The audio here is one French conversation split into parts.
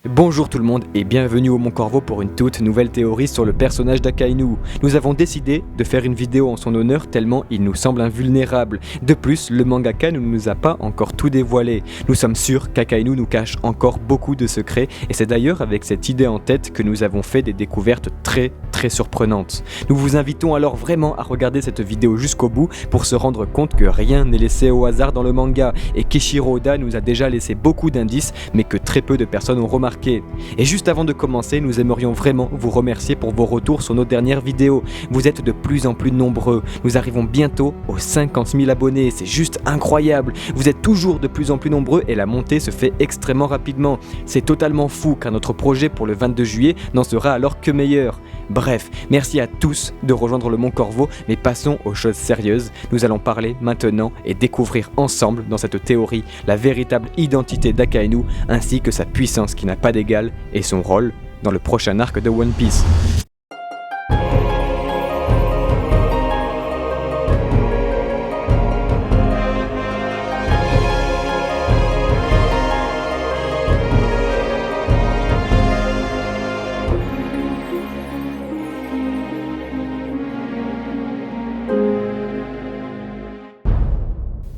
Bonjour tout le monde et bienvenue au Mon Corvo pour une toute nouvelle théorie sur le personnage d'Akainu. Nous avons décidé de faire une vidéo en son honneur tellement il nous semble invulnérable. De plus, le mangaka ne nous a pas encore tout dévoilé. Nous sommes sûrs qu'Akainu nous cache encore beaucoup de secrets et c'est d'ailleurs avec cette idée en tête que nous avons fait des découvertes très surprenantes. Nous vous invitons alors vraiment à regarder cette vidéo jusqu'au bout pour se rendre compte que rien n'est laissé au hasard dans le manga et qu'Eiichiro Oda nous a déjà laissé beaucoup d'indices mais que très peu de personnes ont remarqué. Et juste avant de commencer, nous aimerions vraiment vous remercier pour vos retours sur nos dernières vidéos. Vous êtes de plus en plus nombreux. Nous arrivons bientôt aux 50 000 abonnés. C'est juste incroyable. Vous êtes toujours de plus en plus nombreux et la montée se fait extrêmement rapidement. C'est totalement fou car notre projet pour le 22 juillet n'en sera alors que meilleur. Bref, merci à tous de rejoindre le Mon Corvo, mais passons aux choses sérieuses. Nous allons parler maintenant et découvrir ensemble dans cette théorie la véritable identité d'Akainu ainsi que sa puissance qui n'a pas d'égal et son rôle dans le prochain arc de One Piece.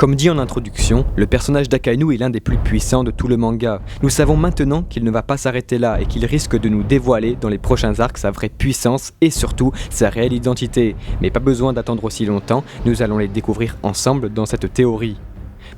Comme dit en introduction, le personnage d'Akainu est l'un des plus puissants de tout le manga. Nous savons maintenant qu'il ne va pas s'arrêter là et qu'il risque de nous dévoiler dans les prochains arcs sa vraie puissance et surtout sa réelle identité. Mais pas besoin d'attendre aussi longtemps, nous allons les découvrir ensemble dans cette théorie.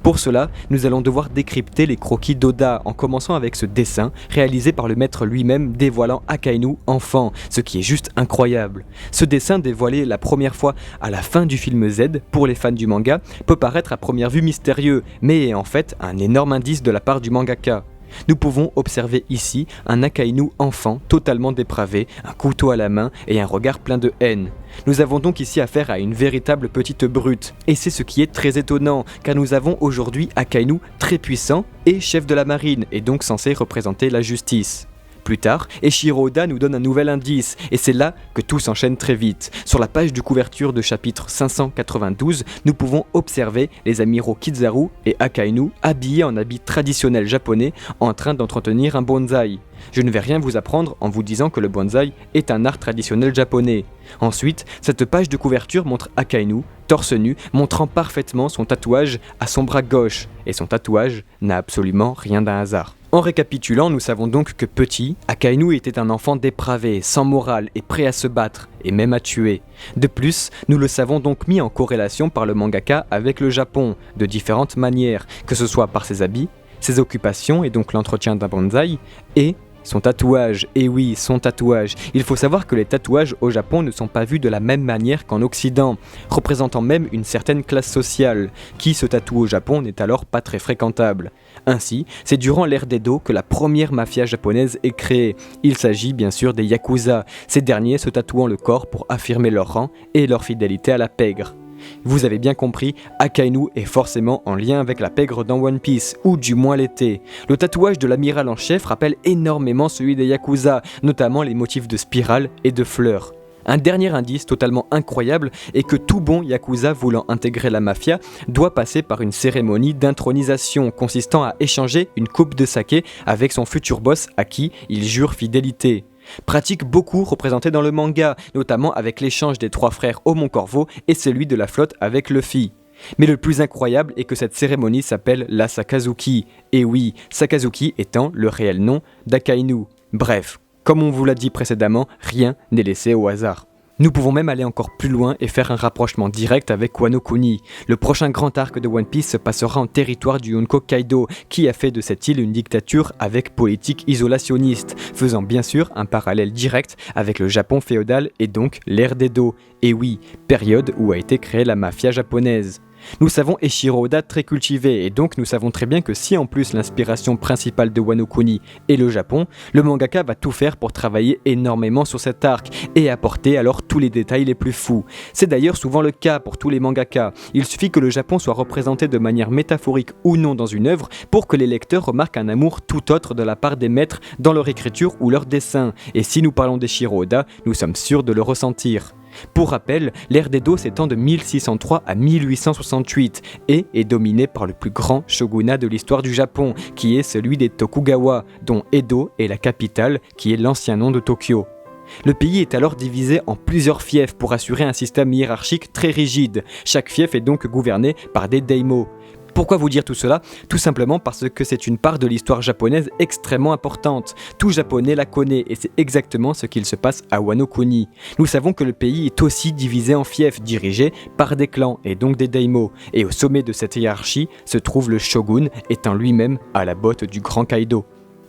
Pour cela, nous allons devoir décrypter les croquis d'Oda en commençant avec ce dessin réalisé par le maître lui-même dévoilant Akainu enfant, ce qui est juste incroyable. Ce dessin dévoilé la première fois à la fin du film Z pour les fans du manga peut paraître à première vue mystérieux, mais est en fait un énorme indice de la part du mangaka. Nous pouvons observer ici un Akainu enfant totalement dépravé, un couteau à la main et un regard plein de haine. Nous avons donc ici affaire à une véritable petite brute, et c'est ce qui est très étonnant, car nous avons aujourd'hui Akainu très puissant et chef de la marine, et donc censé représenter la justice. Plus tard, Eiichiro Oda nous donne un nouvel indice, et c'est là que tout s'enchaîne très vite. Sur la page de couverture de chapitre 592, nous pouvons observer les amiraux Kizaru et Akainu habillés en habits traditionnels japonais en train d'entretenir un bonsaï. Je ne vais rien vous apprendre en vous disant que le bonsaï est un art traditionnel japonais. Ensuite, cette page de couverture montre Akainu, torse nu, montrant parfaitement son tatouage à son bras gauche, et son tatouage n'a absolument rien d'un hasard. En récapitulant, nous savons donc que petit, Akainu était un enfant dépravé, sans morale et prêt à se battre, et même à tuer. De plus, nous le savons donc mis en corrélation par le mangaka avec le Japon, de différentes manières, que ce soit par ses habits, ses occupations et donc l'entretien d'un bonsaï, et son tatouage, et oui, son tatouage. Il faut savoir que les tatouages au Japon ne sont pas vus de la même manière qu'en Occident, représentant même une certaine classe sociale. Qui se tatoue au Japon n'est alors pas très fréquentable. Ainsi, c'est durant l'ère d'Edo que la première mafia japonaise est créée. Il s'agit bien sûr des Yakuza, ces derniers se tatouant le corps pour affirmer leur rang et leur fidélité à la pègre. Vous avez bien compris, Akainu est forcément en lien avec la pègre dans One Piece, ou du moins l'était. Le tatouage de l'amiral en chef rappelle énormément celui des Yakuza, notamment les motifs de spirale et de fleurs. Un dernier indice totalement incroyable est que tout bon Yakuza voulant intégrer la mafia doit passer par une cérémonie d'intronisation consistant à échanger une coupe de saké avec son futur boss à qui il jure fidélité. Pratique beaucoup représentée dans le manga, notamment avec l'échange des trois frères au Mon Corvo et celui de la flotte avec Luffy. Mais le plus incroyable est que cette cérémonie s'appelle la Sakazuki, et oui, Sakazuki étant le réel nom d'Akainu. Bref, comme on vous l'a dit précédemment, rien n'est laissé au hasard. Nous pouvons même aller encore plus loin et faire un rapprochement direct avec Wano Kuni. Le prochain grand arc de One Piece se passera en territoire du Honko Kaido, qui a fait de cette île une dictature avec politique isolationniste, faisant bien sûr un parallèle direct avec le Japon féodal et donc l'ère d'Edo. Et oui, période où a été créée la mafia japonaise. Nous savons Eiichiro Oda très cultivé et donc nous savons très bien que si en plus l'inspiration principale de Wano Kuni est le Japon, le mangaka va tout faire pour travailler énormément sur cet arc et apporter alors tous les détails les plus fous. C'est d'ailleurs souvent le cas pour tous les mangaka. Il suffit que le Japon soit représenté de manière métaphorique ou non dans une œuvre pour que les lecteurs remarquent un amour tout autre de la part des maîtres dans leur écriture ou leur dessin. Et si nous parlons d'Eiichiro Oda, nous sommes sûrs de le ressentir. Pour rappel, l'ère d'Edo s'étend de 1603 à 1868 et est dominée par le plus grand shogunat de l'histoire du Japon, qui est celui des Tokugawa, dont Edo est la capitale, qui est l'ancien nom de Tokyo. Le pays est alors divisé en plusieurs fiefs pour assurer un système hiérarchique très rigide. Chaque fief est donc gouverné par des daimyo. Pourquoi vous dire tout cela ? Tout simplement parce que c'est une part de l'histoire japonaise extrêmement importante. Tout japonais la connaît et c'est exactement ce qu'il se passe à Wano Kuni. Nous savons que le pays est aussi divisé en fiefs dirigés par des clans et donc des daimyo. Et au sommet de cette hiérarchie se trouve le shogun étant lui-même à la botte du grand Kaido.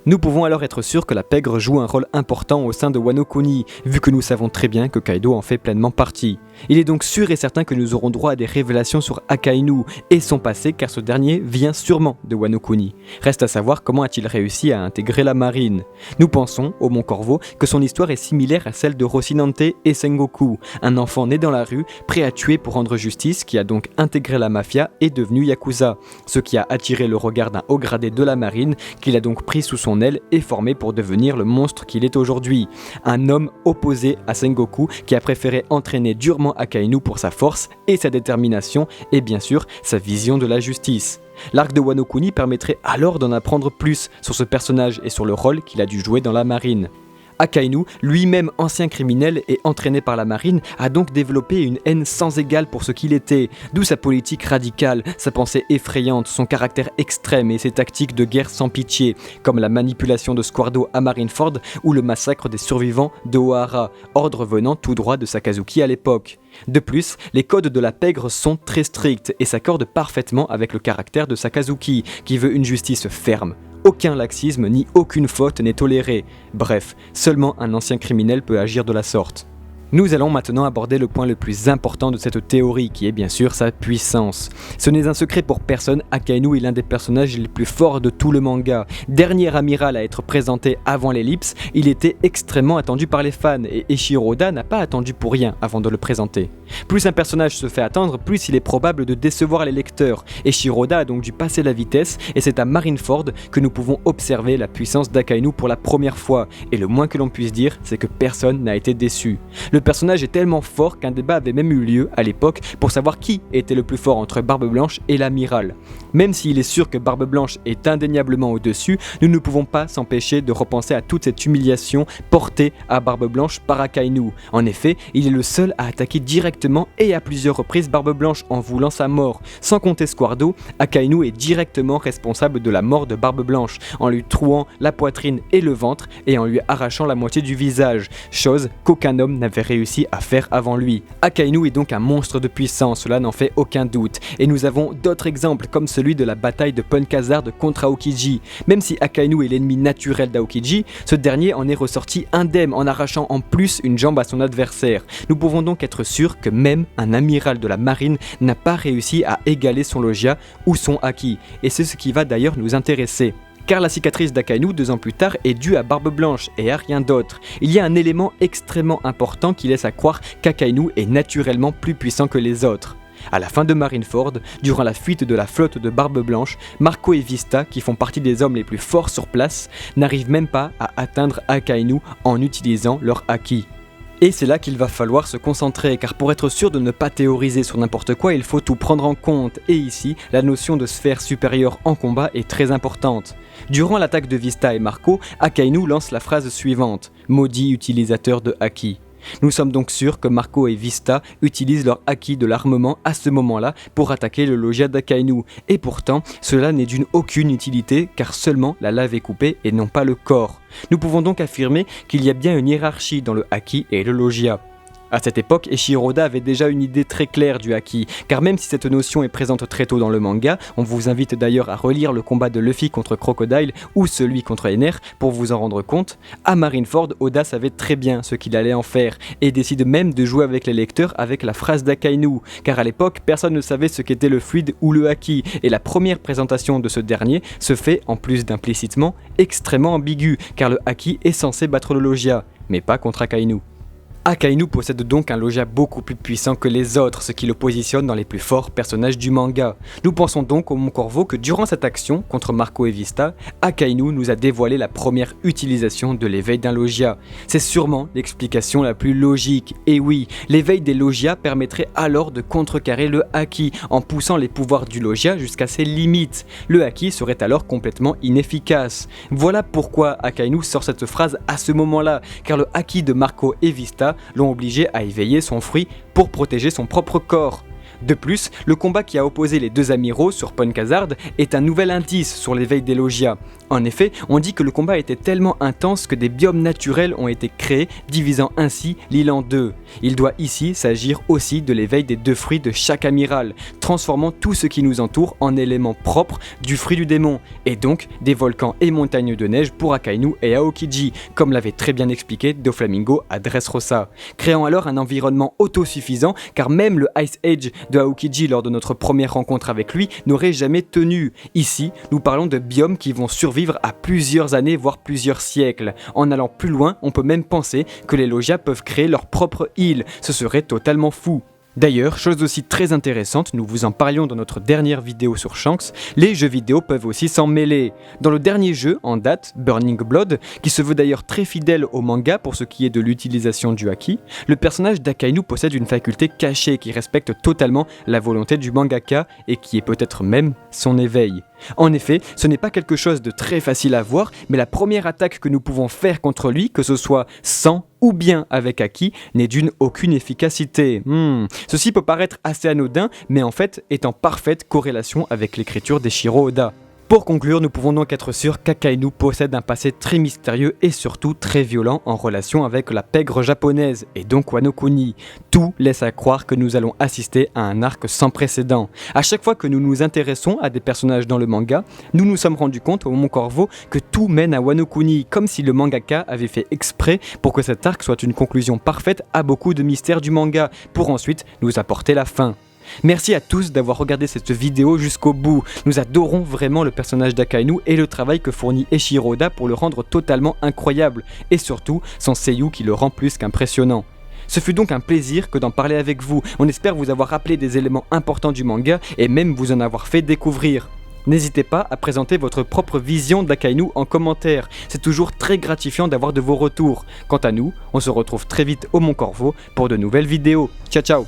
Nous pouvons alors être sûrs que la pègre joue un rôle important au sein de Wano Kuni, vu que nous savons très bien que Kaido en fait pleinement partie. Il est donc sûr et certain que nous aurons droit à des révélations sur Akainu et son passé, car ce dernier vient sûrement de Wano Kuni. Reste à savoir comment a-t-il réussi à intégrer la marine. Nous pensons, au Mont Corvo, que son histoire est similaire à celle de Rocinante et Sengoku, un enfant né dans la rue, prêt à tuer pour rendre justice, qui a donc intégré la mafia et devenu Yakuza, ce qui a attiré le regard d'un haut gradé de la marine, qu'il a donc pris sous son aile et formé pour devenir le monstre qu'il est aujourd'hui. Un homme opposé à Sengoku qui a préféré entraîner durement Akainu pour sa force et sa détermination et bien sûr sa vision de la justice. L'arc de Wano Kuni permettrait alors d'en apprendre plus sur ce personnage et sur le rôle qu'il a dû jouer dans la marine. Akainu, lui-même ancien criminel et entraîné par la marine, a donc développé une haine sans égale pour ce qu'il était, d'où sa politique radicale, sa pensée effrayante, son caractère extrême et ses tactiques de guerre sans pitié, comme la manipulation de Squardo à Marineford ou le massacre des survivants de Ohara, ordre venant tout droit de Sakazuki à l'époque. De plus, les codes de la pègre sont très stricts et s'accordent parfaitement avec le caractère de Sakazuki, qui veut une justice ferme. Aucun laxisme ni aucune faute n'est toléré. Bref, seulement un ancien criminel peut agir de la sorte. Nous allons maintenant aborder le point le plus important de cette théorie, qui est bien sûr sa puissance. Ce n'est un secret pour personne, Akainu est l'un des personnages les plus forts de tout le manga. Dernier amiral à être présenté avant l'ellipse, il était extrêmement attendu par les fans, et Eiichiro Oda n'a pas attendu pour rien avant de le présenter. Plus un personnage se fait attendre, plus il est probable de décevoir les lecteurs. Eiichiro Oda a donc dû passer la vitesse, et c'est à Marineford que nous pouvons observer la puissance d'Akainu pour la première fois, et le moins que l'on puisse dire, c'est que personne n'a été déçu. Le personnage est tellement fort qu'un débat avait même eu lieu à l'époque pour savoir qui était le plus fort entre Barbe Blanche et l'amiral. Même s'il est sûr que Barbe Blanche est indéniablement au-dessus, nous ne pouvons pas s'empêcher de repenser à toute cette humiliation portée à Barbe Blanche par Akainu. En effet, il est le seul à attaquer directement et à plusieurs reprises Barbe Blanche en voulant sa mort. Sans compter Squardo, Akainu est directement responsable de la mort de Barbe Blanche, en lui trouant la poitrine et le ventre et en lui arrachant la moitié du visage, chose qu'aucun homme n'avait réussi à faire avant lui. Akainu est donc un monstre de puissance, cela n'en fait aucun doute. Et nous avons d'autres exemples comme celui de la bataille de Punkazard contre Aokiji. Même si Akainu est l'ennemi naturel d'Aokiji, ce dernier en est ressorti indemne en arrachant en plus une jambe à son adversaire. Nous pouvons donc être sûrs que même un amiral de la marine n'a pas réussi à égaler son logia ou son haki. Et c'est ce qui va d'ailleurs nous intéresser. Car la cicatrice d'Akainu 2 ans plus tard est due à Barbe Blanche et à rien d'autre. Il y a un élément extrêmement important qui laisse à croire qu'Akainu est naturellement plus puissant que les autres. À la fin de Marineford, durant la fuite de la flotte de Barbe Blanche, Marco et Vista, qui font partie des hommes les plus forts sur place, n'arrivent même pas à atteindre Akainu en utilisant leur haki. Et c'est là qu'il va falloir se concentrer, car pour être sûr de ne pas théoriser sur n'importe quoi, il faut tout prendre en compte, et ici, la notion de sphère supérieure en combat est très importante. Durant l'attaque de Vista et Marco, Akainu lance la phrase suivante « Maudit utilisateur de haki ». Nous sommes donc sûrs que Marco et Vista utilisent leur haki de l'armement à ce moment-là pour attaquer le logia d'Akainu, et pourtant cela n'est d'une aucune utilité car seulement la lave est coupée et non pas le corps. Nous pouvons donc affirmer qu'il y a bien une hiérarchie dans le haki et le logia. À cette époque, Eiichiro Oda avait déjà une idée très claire du haki, car même si cette notion est présente très tôt dans le manga, on vous invite d'ailleurs à relire le combat de Luffy contre Crocodile ou celui contre Ener pour vous en rendre compte, à Marineford, Oda savait très bien ce qu'il allait en faire, et décide même de jouer avec les lecteurs avec la phrase d'Akainu, car à l'époque, personne ne savait ce qu'était le fluide ou le haki, et la première présentation de ce dernier se fait, en plus d'implicitement, extrêmement ambiguë, car le haki est censé battre le logia, mais pas contre Akainu. Akainu possède donc un Logia beaucoup plus puissant que les autres, ce qui le positionne dans les plus forts personnages du manga. Nous pensons donc au Mont Corvo que durant cette action contre Marco et Vista, Akainu nous a dévoilé la première utilisation de l'éveil d'un Logia. C'est sûrement l'explication la plus logique. Et oui, l'éveil des Logia permettrait alors de contrecarrer le Haki en poussant les pouvoirs du Logia jusqu'à ses limites. Le Haki serait alors complètement inefficace. Voilà pourquoi Akainu sort cette phrase à ce moment-là, car le Haki de Marco et Vista l'ont obligé à éveiller son fruit pour protéger son propre corps. De plus, le combat qui a opposé les deux amiraux sur Pon Khazard est un nouvel indice sur l'éveil des Logia. En effet, on dit que le combat était tellement intense que des biomes naturels ont été créés, divisant ainsi l'île en deux. Il doit ici s'agir aussi de l'éveil des deux fruits de chaque amiral, transformant tout ce qui nous entoure en éléments propres du fruit du démon, et donc des volcans et montagnes de neige pour Akainu et Aokiji, comme l'avait très bien expliqué Doflamingo à Dressrosa, créant alors un environnement autosuffisant, car même le Ice Age de Aokiji lors de notre première rencontre avec lui n'aurait jamais tenu. Ici, nous parlons de biomes qui vont survivre à plusieurs années voire plusieurs siècles. En allant plus loin, on peut même penser que les Logia peuvent créer leur propre île, ce serait totalement fou. D'ailleurs, chose aussi très intéressante, nous vous en parlions dans notre dernière vidéo sur Shanks, les jeux vidéo peuvent aussi s'en mêler. Dans le dernier jeu en date, Burning Blood, qui se veut d'ailleurs très fidèle au manga pour ce qui est de l'utilisation du Haki, le personnage d'Akainu possède une faculté cachée qui respecte totalement la volonté du mangaka et qui est peut-être même son éveil. En effet, ce n'est pas quelque chose de très facile à voir, mais la première attaque que nous pouvons faire contre lui, que ce soit sans ou bien avec Haki, n'est d'une aucune efficacité. Ceci peut paraître assez anodin, mais en fait est en parfaite corrélation avec l'écriture d'Eiichiro Oda. Pour conclure, nous pouvons donc être sûrs qu'Akainu possède un passé très mystérieux et surtout très violent en relation avec la pègre japonaise et donc Wano Kuni. Tout laisse à croire que nous allons assister à un arc sans précédent. À chaque fois que nous nous intéressons à des personnages dans le manga, nous nous sommes rendus compte au Mont Corvo que tout mène à Wano Kuni, comme si le mangaka avait fait exprès pour que cet arc soit une conclusion parfaite à beaucoup de mystères du manga, pour ensuite nous apporter la fin. Merci à tous d'avoir regardé cette vidéo jusqu'au bout. Nous adorons vraiment le personnage d'Akainu et le travail que fournit Eiichiro Oda pour le rendre totalement incroyable, et surtout son seiyuu qui le rend plus qu'impressionnant. Ce fut donc un plaisir que d'en parler avec vous. On espère vous avoir rappelé des éléments importants du manga et même vous en avoir fait découvrir. N'hésitez pas à présenter votre propre vision d'Akainu en commentaire, c'est toujours très gratifiant d'avoir de vos retours. Quant à nous, on se retrouve très vite au Mont Corvo pour de nouvelles vidéos. Ciao ciao.